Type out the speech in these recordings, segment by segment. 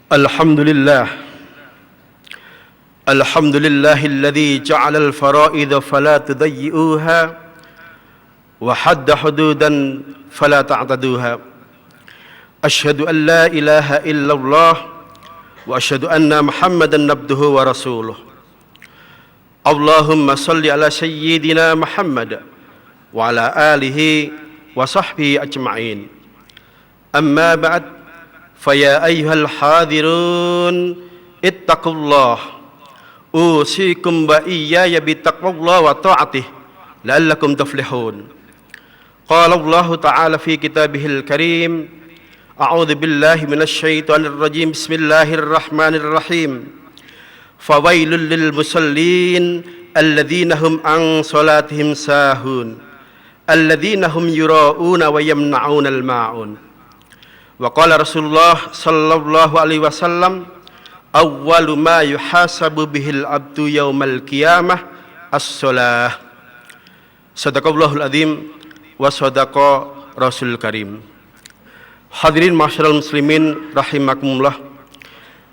Alhamdulillah Alhamdulillahilladzi ja'alal fara'idha fala tudayyi'uha wa hadda hududan fala ta'taduha. Asyhadu an la ilaha illallah wa asyhadu anna Muhammadan abduhu wa rasuluh. Allahumma salli ala sayyidina Muhammad wa ala alihi wa sahbihi ajma'in. Amma ba'd, faya ayyuhal hadirun ittaqullah usikum wa iyaya bittaqwallah wa ta'atih la'allakum tuflihun. Qala Allah ta'ala fi kitabihil karim, a'udzu billahi minasy syaithanir rajim, bismillahirrahmanirrahim. Fawailul lil musallin alladzina hum an salatihim sahun alladzina hum yura'una wa yamna'unal ma'un. Wa qala Rasulullah sallallahu alaihi wasallam, awwalu ma yuhasabu bihil abdu yaumal qiyamah as-shalah. Sadaqallahul azim wa sadaqa Rasul karim. Hadirin masyarul muslimin rahimakumullah,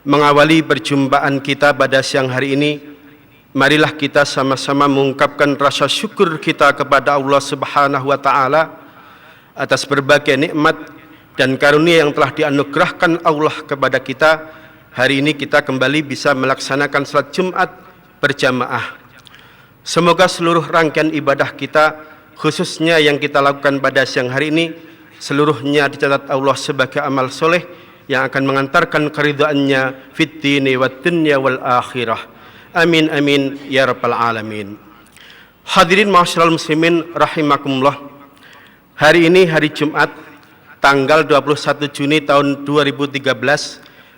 mengawali perjumpaan kita pada siang hari ini, marilah kita sama-sama mengungkapkan rasa syukur kita kepada Allah Subhanahu wa taala atas berbagai nikmat dan karunia yang telah dianugerahkan Allah kepada kita. Hari ini kita kembali bisa melaksanakan salat Jumat berjamaah. Semoga seluruh rangkaian ibadah kita, khususnya yang kita lakukan pada siang hari ini, seluruhnya dicatat Allah sebagai amal soleh yang akan mengantarkan keridhaannya fid dini wad dunya wal akhirah. Amin amin ya rabbal alamin. Hadirin ma'asyiral muslimin rahimakumullah. Hari ini hari Jumat tanggal 21 Juni tahun 2013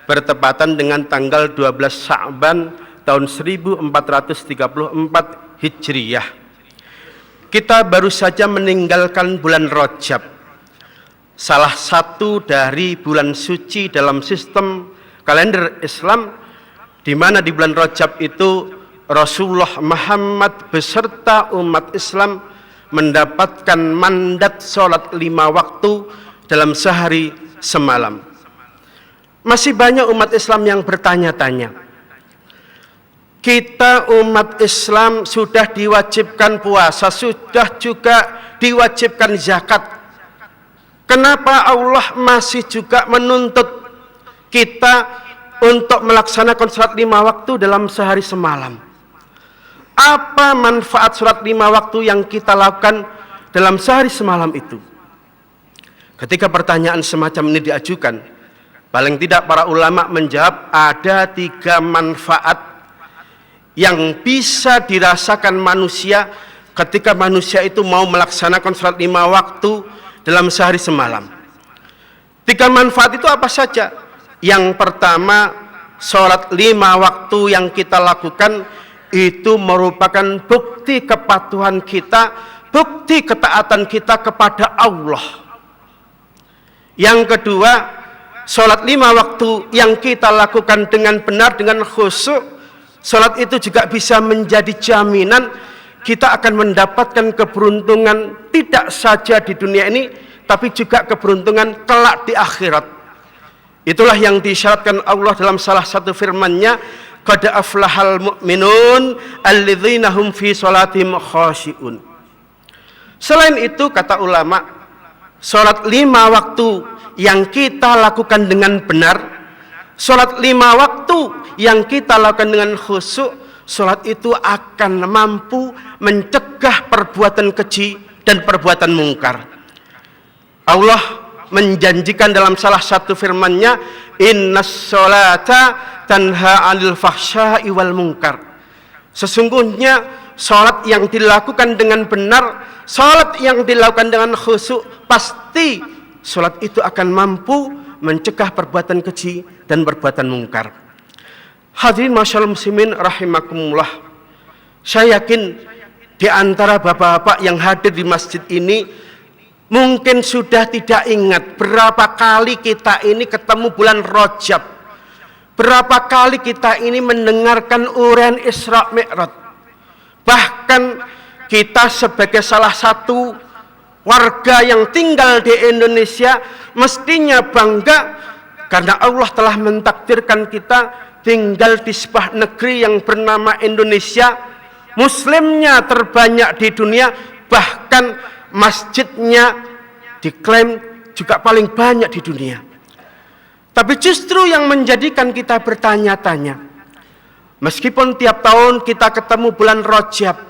bertepatan dengan tanggal 12 Sya'ban tahun 1434 Hijriyah. Kita baru saja meninggalkan bulan Rajab, salah satu dari bulan suci dalam sistem kalender Islam, di mana di bulan Rajab itu Rasulullah Muhammad beserta umat Islam mendapatkan mandat sholat 5 waktu dalam sehari semalam. Masih banyak umat Islam yang bertanya-tanya, kita umat Islam sudah diwajibkan puasa, sudah juga diwajibkan zakat, kenapa Allah masih juga menuntut kita untuk melaksanakan sholat 5 waktu dalam sehari semalam? Apa manfaat sholat 5 waktu yang kita lakukan dalam sehari semalam itu? Ketika pertanyaan semacam ini diajukan, paling tidak para ulama menjawab ada 3 manfaat yang bisa dirasakan manusia ketika manusia itu mau melaksanakan sholat 5 waktu dalam sehari semalam. 3 manfaat itu apa saja? Yang pertama, sholat 5 waktu yang kita lakukan itu merupakan bukti kepatuhan kita, bukti ketaatan kita kepada Allah. Yang kedua, sholat 5 waktu yang kita lakukan dengan benar, dengan khusyuk, sholat itu juga bisa menjadi jaminan kita akan mendapatkan keberuntungan tidak saja di dunia ini, tapi juga keberuntungan kelak di akhirat. Itulah yang disyaratkan Allah dalam salah satu firman-Nya, qad aflahal mu'minun alladzina hum fi sholatihim khashi'un. Selain itu, kata ulama, sholat 5 waktu yang kita lakukan dengan benar, sholat 5 waktu yang kita lakukan dengan khusyuk, sholat itu akan mampu mencegah perbuatan keji dan perbuatan mungkar. Allah menjanjikan dalam salah satu firman-Nya, innas sholata tanha 'anil fahsya'i wal munkar. Sesungguhnya sholat yang dilakukan dengan benar, sholat yang dilakukan dengan khusyuk, pasti sholat itu akan mampu mencegah perbuatan keji dan perbuatan mungkar. Hadirin masyaallah muslimin rahimakumullah, saya yakin di antara bapak-bapak yang hadir di masjid ini mungkin sudah tidak ingat berapa kali kita ini ketemu bulan Rajab, berapa kali kita ini mendengarkan uraian Isra Mi'raj. Bahkan kita sebagai salah satu warga yang tinggal di Indonesia mestinya bangga Karena Allah telah mentakdirkan kita tinggal di sebuah negeri yang bernama Indonesia, muslimnya terbanyak di dunia, bahkan masjidnya diklaim juga paling banyak di dunia. Tapi justru yang menjadikan kita bertanya-tanya, meskipun tiap tahun kita ketemu bulan Rajab,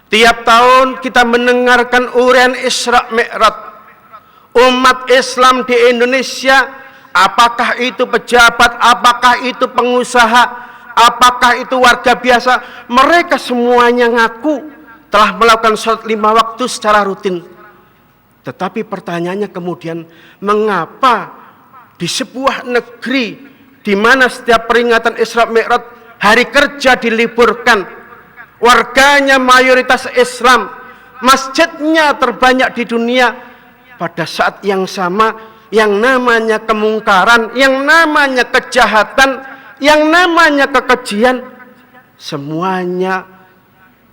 tiap tahun kita mendengarkan uraian Isra Mi'raj, umat Islam di Indonesia, apakah itu pejabat, apakah itu pengusaha, apakah itu warga biasa, mereka semuanya ngaku telah melakukan sholat 5 waktu secara rutin. Tetapi pertanyaannya kemudian, mengapa di sebuah negeri di mana setiap peringatan Isra Mi'raj hari kerja diliburkan, warganya mayoritas Islam, masjidnya terbanyak di dunia, pada saat yang sama yang namanya kemungkaran, yang namanya kejahatan, yang namanya kekejian, semuanya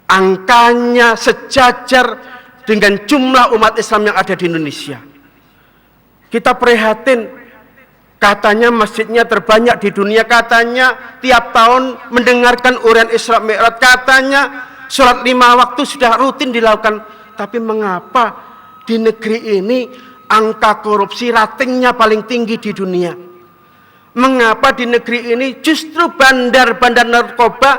angkanya sejajar dengan jumlah umat Islam yang ada di Indonesia. Kita prihatin, katanya masjidnya terbanyak di dunia, katanya tiap tahun mendengarkan uraian Isra Mi'raj, katanya sholat 5 waktu sudah rutin dilakukan. Tapi mengapa di negeri ini angka korupsi ratingnya paling tinggi di dunia? Mengapa di negeri ini justru bandar-bandar narkoba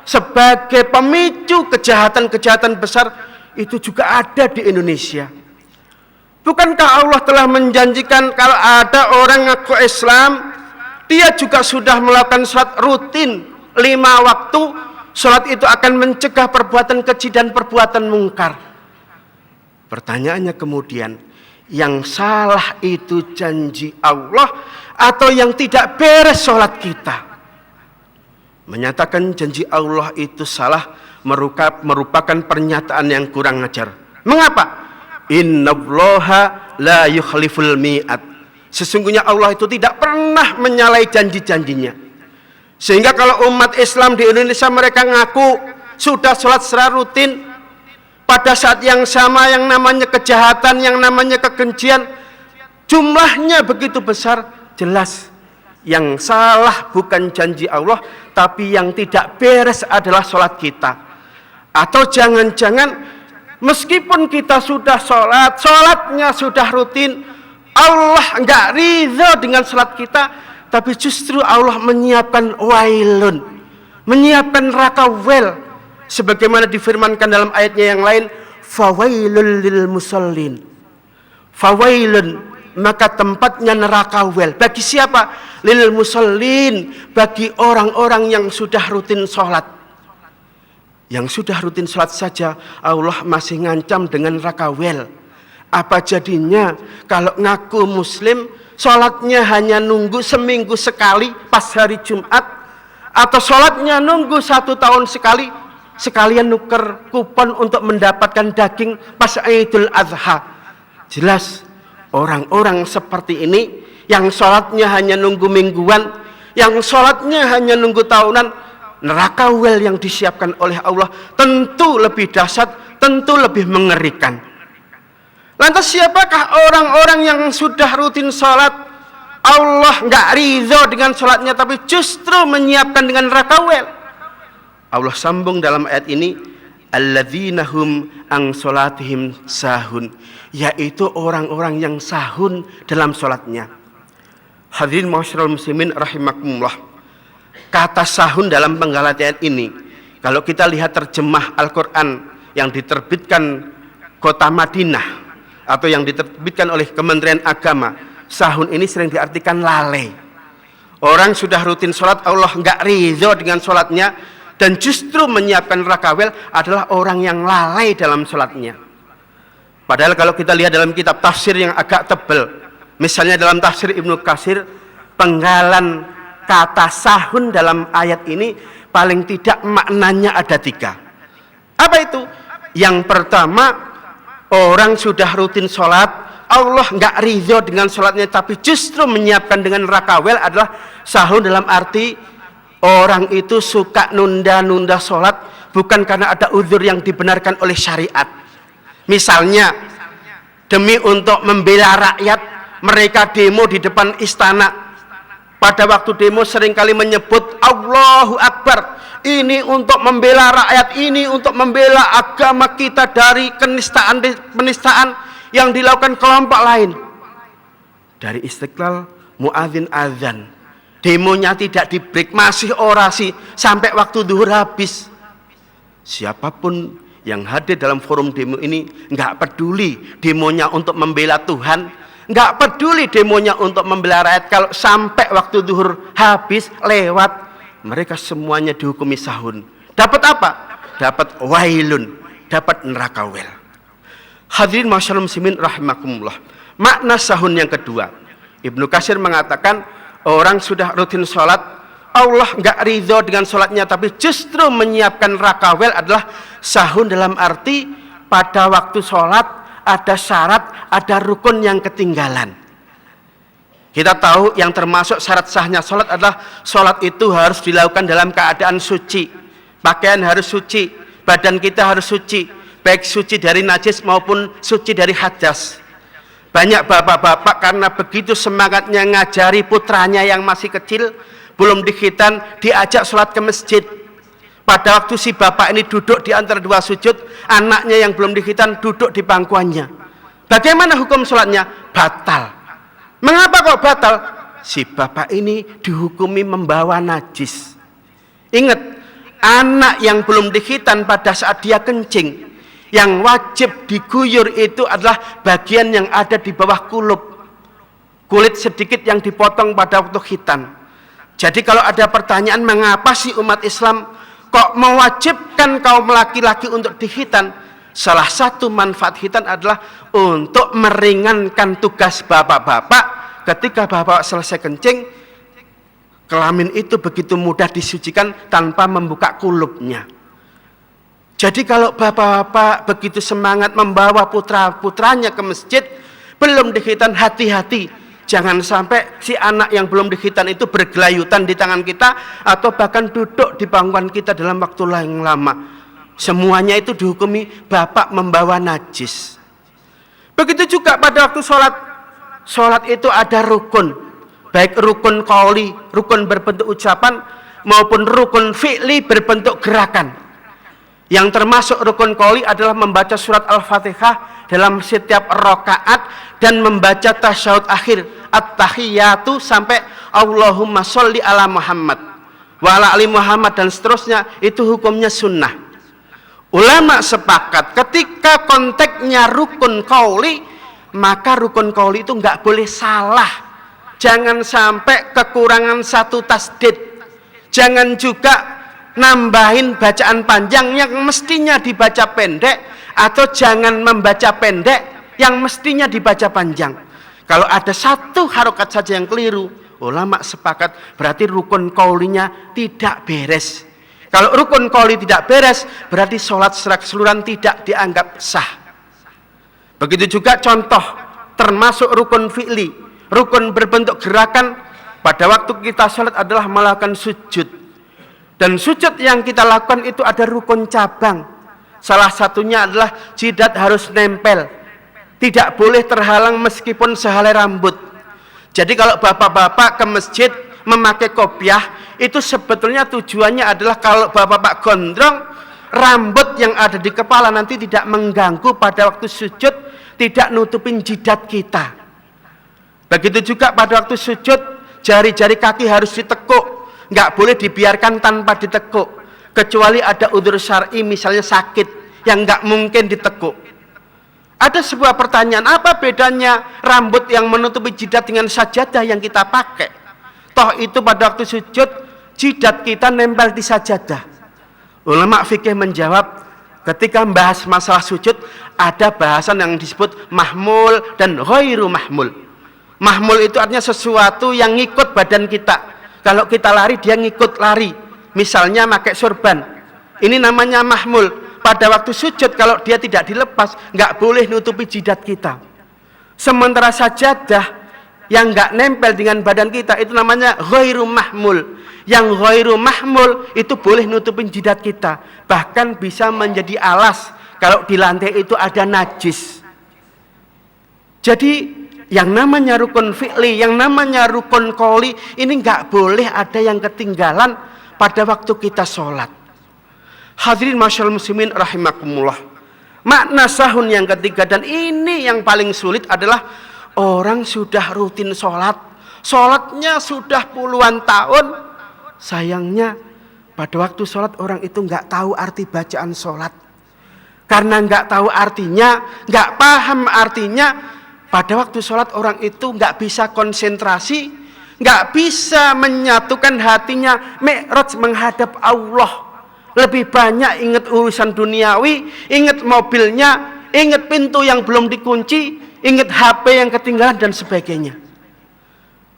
sebagai pemicu kejahatan-kejahatan besar itu juga ada di Indonesia? Bukankah Allah telah menjanjikan kalau ada orang ngaku Islam, dia juga sudah melakukan sholat rutin 5 waktu, sholat itu akan mencegah perbuatan keji dan perbuatan mungkar. Pertanyaannya kemudian, yang salah itu janji Allah atau yang tidak beres sholat kita? Menyatakan janji Allah itu salah merupakan pernyataan yang kurang ajar. Mengapa? Innallaha la yukhliful mi'ad. Sesungguhnya Allah itu tidak pernah menyalahi janji-janjinya. Sehingga kalau umat Islam di Indonesia mereka ngaku sudah sholat secara rutin, pada saat yang sama yang namanya kejahatan, yang namanya kekejian, jumlahnya begitu besar, jelas yang salah bukan janji Allah, tapi yang tidak beres adalah sholat kita. Atau jangan-jangan meskipun kita sudah sholat, sholatnya sudah rutin, Allah enggak ridho dengan sholat kita, tapi justru Allah menyiapkan wailun, menyiapkan neraka wel, sebagaimana difirmankan dalam ayatnya yang lain, fawailul lil musallin, fawailun, maka tempatnya neraka wel. Bagi siapa? Lil musallin, bagi orang-orang yang sudah rutin sholat. Yang sudah rutin sholat saja Allah masih ngancam dengan neraka wel. Apa jadinya kalau ngaku muslim, sholatnya hanya nunggu seminggu sekali pas hari Jumat, atau sholatnya nunggu 1 tahun sekali, sekalian nuker kupon untuk mendapatkan daging pas Idul Adha? Jelas orang-orang seperti ini yang sholatnya hanya nunggu mingguan, yang sholatnya hanya nunggu tahunan, neraka wel yang disiapkan oleh Allah tentu lebih dahsyat, tentu lebih mengerikan. Lantas siapakah orang-orang yang sudah rutin sholat, Allah nggak ridho dengan sholatnya, tapi justru menyiapkan dengan neraka wel? Allah sambung dalam ayat ini, alladzina hum an sholatihim sahun, yaitu orang-orang yang sahun dalam sholatnya. Hadirin ma'asyiral muslimin rahimakumullah. Kata sahun dalam penggalan ayat ini, kalau kita lihat terjemah Al-Quran yang diterbitkan Kota Madinah atau yang diterbitkan oleh Kementerian Agama, sahun ini sering diartikan lalai. Orang sudah rutin sholat, Allah nggak ridho dengan sholatnya, dan justru menyiapkan neraka wel adalah orang yang lalai dalam sholatnya. Padahal kalau kita lihat dalam kitab tafsir yang agak tebal, misalnya dalam tafsir Ibnu Katsir, penggalan kata sahun dalam ayat ini paling tidak maknanya ada 3. Apa itu? Yang pertama, orang sudah rutin sholat, Allah nggak ridho dengan sholatnya, tapi justru menyiapkan dengan neraka wel adalah sahun dalam arti orang itu suka nunda-nunda sholat bukan karena ada uzur yang dibenarkan oleh syariat. Misalnya demi untuk membela rakyat, mereka demo di depan istana, pada waktu demo seringkali menyebut Allahu Akbar. Ini untuk membela rakyat, ini untuk membela agama kita dari penistaan yang dilakukan kelompok lain. Dari Istiqlal, muadzin azan. Demonya tidak di-break, masih orasi sampai waktu zuhur habis. Siapapun yang hadir dalam forum demo ini nggak peduli demonya untuk membela Tuhan, nggak peduli demonya untuk membela rakyat. Kalau sampai waktu zuhur habis lewat, mereka semuanya dihukumi sahun. Dapat apa? Dapat wailun, dapat neraka wel. Hadirin masyaallah muslimin rahimakumullah. Makna sahun yang kedua, Ibnu Katsir mengatakan orang sudah rutin sholat, Allah nggak ridho dengan sholatnya, tapi justru menyiapkan rakawel adalah sahun dalam arti pada waktu sholat ada syarat, ada rukun yang ketinggalan. Kita tahu yang termasuk syarat sahnya sholat adalah sholat itu harus dilakukan dalam keadaan suci. Pakaian harus suci, badan kita harus suci, baik suci dari najis maupun suci dari hadas. Banyak bapak-bapak karena begitu semangatnya ngajari putranya yang masih kecil, belum dikhitan, diajak sholat ke masjid. Pada waktu si bapak ini duduk di antara dua sujud, anaknya yang belum dikhitan duduk di pangkuannya. Bagaimana hukum sholatnya? Batal. Mengapa kok batal? Si bapak ini dihukumi membawa najis. Ingat, anak yang belum dikhitan pada saat dia kencing, yang wajib diguyur itu adalah bagian yang ada di bawah kulit sedikit yang dipotong pada waktu khitan. Jadi kalau ada pertanyaan mengapa sih umat Islam kok mewajibkan kaum laki-laki untuk dikhitan, salah satu manfaat khitan adalah untuk meringankan tugas bapak-bapak. Ketika bapak selesai kencing, kelamin itu begitu mudah disucikan tanpa membuka kulupnya. Jadi kalau bapak-bapak begitu semangat membawa putra-putranya ke masjid, belum dikhitan, hati-hati. Jangan sampai si anak yang belum dikhitan itu bergelayutan di tangan kita atau bahkan duduk di pangkuan kita dalam waktu yang lama. Semuanya itu dihukumi bapak membawa najis. Begitu juga pada waktu sholat. Sholat itu ada rukun. Baik rukun qauli, rukun berbentuk ucapan, maupun rukun fi'li berbentuk gerakan. Yang termasuk rukun qauli adalah membaca surat Al-Fatihah dalam setiap rakaat dan membaca tasyahud akhir at-tahiyatu sampai Allahumma sholli ala Muhammad wa ala ali Muhammad dan seterusnya. Itu hukumnya sunnah. Ulama sepakat ketika konteksnya rukun qauli, maka rukun qauli itu nggak boleh salah. Jangan sampai kekurangan satu tasdid. Jangan juga nambahin bacaan panjang yang mestinya dibaca pendek, atau jangan membaca pendek yang mestinya dibaca panjang. Kalau ada satu harokat saja yang keliru, ulama sepakat berarti rukun qaulinya tidak beres. Kalau rukun qauli tidak beres, berarti sholat secara keseluruhan tidak dianggap sah. Begitu juga contoh termasuk rukun fi'li, rukun berbentuk gerakan. Pada waktu kita sholat adalah melakukan sujud. Dan sujud yang kita lakukan itu ada rukun cabang. Salah satunya adalah jidat harus nempel. Tidak boleh terhalang meskipun sehelai rambut. Jadi kalau bapak-bapak ke masjid memakai kopiah, itu sebetulnya tujuannya adalah kalau bapak-bapak gondrong, rambut yang ada di kepala nanti tidak mengganggu pada waktu sujud, tidak nutupin jidat kita. Begitu juga pada waktu sujud, jari-jari kaki harus ditekuk. Nggak boleh dibiarkan tanpa ditekuk, kecuali ada udzur syar'i, misalnya sakit yang nggak mungkin ditekuk. Ada sebuah pertanyaan, apa bedanya rambut yang menutupi jidat dengan sajadah yang kita pakai? Toh itu pada waktu sujud jidat kita nempel di sajadah. Ulama fikih menjawab, ketika membahas masalah sujud ada bahasan yang disebut mahmul dan ghairu mahmul. Mahmul itu artinya sesuatu yang ngikut badan kita. Kalau kita lari, dia ngikut lari. Misalnya pakai sorban. Ini namanya mahmul. Pada waktu sujud, kalau dia tidak dilepas, nggak boleh nutupi jidat kita. Sementara sajadah yang nggak nempel dengan badan kita, itu namanya ghairu mahmul. Yang ghairu mahmul itu boleh nutupin jidat kita. Bahkan bisa menjadi alas kalau di lantai itu ada najis. Jadi yang namanya rukun fi'li, yang namanya rukun qouli, ini nggak boleh ada yang ketinggalan pada waktu kita sholat. Hadirin masyaallah muslimin rahimakumullah. Makna sahun yang ketiga, dan ini yang paling sulit, adalah orang sudah rutin sholat, sholatnya sudah puluhan tahun, sayangnya pada waktu sholat orang itu nggak tahu arti bacaan sholat. Karena nggak tahu artinya, nggak paham artinya, pada waktu sholat orang itu nggak bisa konsentrasi, nggak bisa menyatukan hatinya mi'raj menghadap Allah. Lebih banyak ingat urusan duniawi, ingat mobilnya, ingat pintu yang belum dikunci, ingat HP yang ketinggalan dan sebagainya.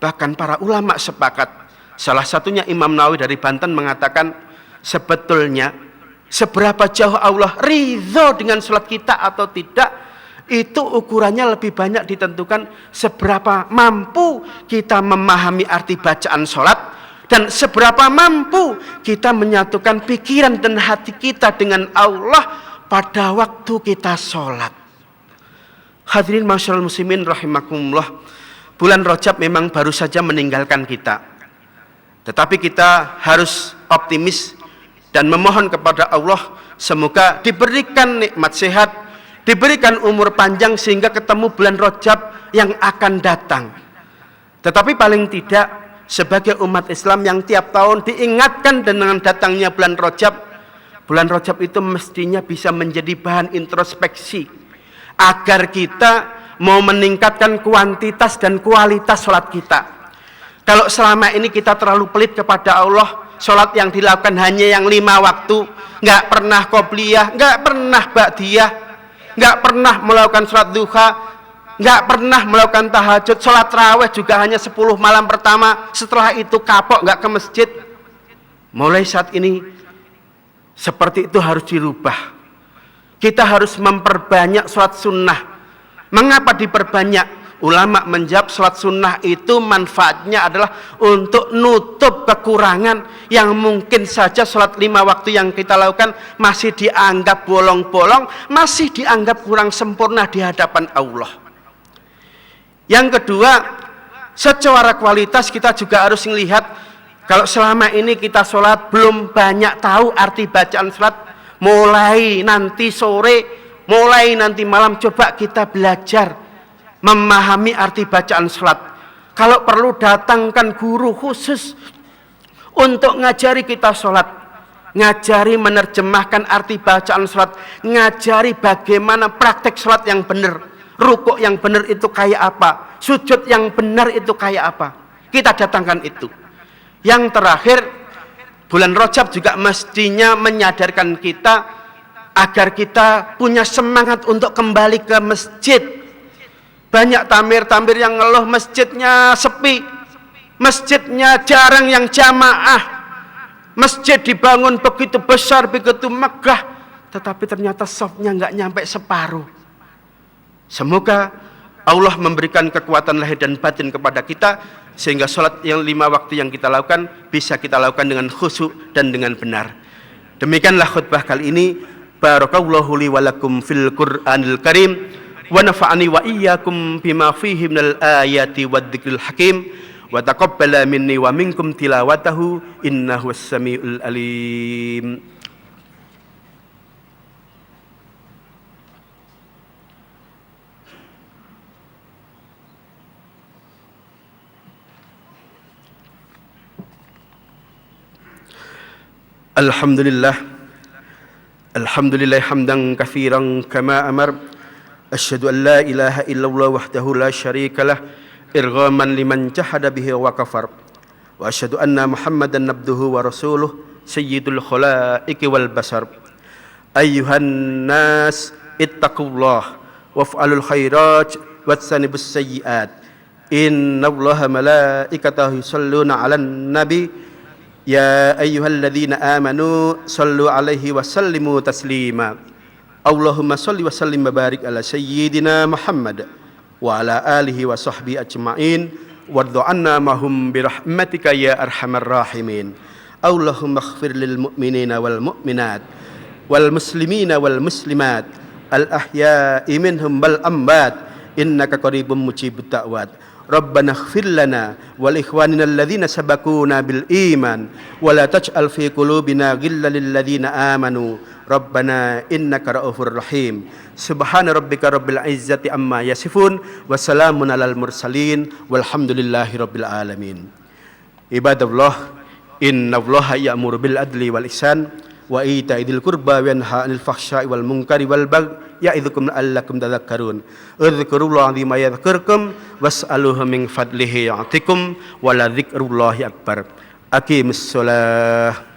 Bahkan para ulama sepakat, salah satunya Imam Nawawi dari Banten mengatakan, sebetulnya seberapa jauh Allah ridho dengan sholat kita atau tidak, itu ukurannya lebih banyak ditentukan seberapa mampu kita memahami arti bacaan sholat, dan seberapa mampu kita menyatukan pikiran dan hati kita dengan Allah pada waktu kita sholat. Hadirin masyaallah muslimin rahimakumullah, bulan Rajab memang baru saja meninggalkan kita, tetapi kita harus optimis dan memohon kepada Allah semoga diberikan nikmat sehat, diberikan umur panjang sehingga ketemu bulan Rajab yang akan datang. Tetapi paling tidak sebagai umat Islam yang tiap tahun diingatkan dengan datangnya bulan Rajab itu mestinya bisa menjadi bahan introspeksi agar kita mau meningkatkan kuantitas dan kualitas sholat kita. Kalau selama ini kita terlalu pelit kepada Allah, sholat yang dilakukan hanya yang 5 waktu, nggak pernah qobliyah, nggak pernah ba'diyah, nggak pernah melakukan sholat duha, nggak pernah melakukan tahajud, sholat raweh juga hanya 10 malam pertama, setelah itu kapok nggak ke masjid. Mulai saat ini seperti itu harus dirubah. Kita harus memperbanyak sholat sunnah. Mengapa diperbanyak? Ulama menjawab sholat sunnah itu manfaatnya adalah untuk nutup kekurangan yang mungkin saja sholat 5 waktu yang kita lakukan masih dianggap bolong-bolong, masih dianggap kurang sempurna di hadapan Allah. Yang kedua, secara kualitas kita juga harus melihat, kalau selama ini kita sholat belum banyak tahu arti bacaan sholat, mulai nanti sore, mulai nanti malam coba kita belajar memahami arti bacaan sholat. Kalau perlu datangkan guru khusus untuk ngajari kita sholat, ngajari menerjemahkan arti bacaan sholat, ngajari bagaimana praktek sholat yang benar, rukuk yang benar itu kayak apa, sujud yang benar itu kayak apa, kita datangkan itu. Yang terakhir, bulan Rajab juga mestinya menyadarkan kita agar kita punya semangat untuk kembali ke masjid. Banyak tamir-tamir yang ngeluh masjidnya sepi, masjidnya jarang yang jamaah, masjid dibangun begitu besar, begitu megah, tetapi ternyata safnya nggak nyampe separuh. Semoga Allah memberikan kekuatan lahir dan batin kepada kita sehingga sholat yang 5 waktu yang kita lakukan bisa kita lakukan dengan khusyuk dan dengan benar. Demikianlah khutbah kali ini. Barakallahu li wa lakum fil Qur'anil Karim wa nafa'ani wa iyyakum bima fihi minal ayati waddzikril hakim wa taqabbala minni wa minkum tilawatahu innahu was-sami'ul alim. Alhamdulillah hamdan katsiran kama amar. Asyhadu an la ilaha illallah wahdahu la syarika lah irghaman liman jahada bihi wa kafar. Wa asyhadu anna Muhammadan abduhu wa rasuluh sayyidul khalaiqi wal basar. Ayyuhan nas ittaqullah waf'alul khairat watsanibus sayyiat. Innallaha malaikatahu yusholluna 'alan nabi. Ya ayyuhalladzina amanu sallu alaihi wa sallimu taslima. Allahumma salli wa sallim wa barik ala sayyidina Muhammad wa ala alihi wa sahbihi ajma'in warḍa 'anna mahum birahmatika ya arhamar rahimin. Allahumma ighfir lil mu'minina wal mu'minat wal muslimina wal muslimat al ahya'i minhum wal amwat innaka qaribum mujibud da'wat. Rabbana ighfir lana wal ikhwanina alladhina sabaquna bil iman wa la taj'al fi qulubina ghillan lil ladzina amanu Rabbana innaka ra'ufur rahim. Subhana rabbika rabbil izzati amma yasifun wa salamun alal mursalin walhamdulillahi rabbil alamin. Ibadallah, innallaha ya'muru bil adli wal ihsan wa ita'i dzil qurba wa yanha 'anil fahsya'i wal munkari wal baghi ya'idzukum la'allakum tadhakkarun. Udhkurullaha 'azima yadhkurkum was'aluhu min fadlihi ya'tikum wa la dzikrullahi akbar. Aqimus shalah.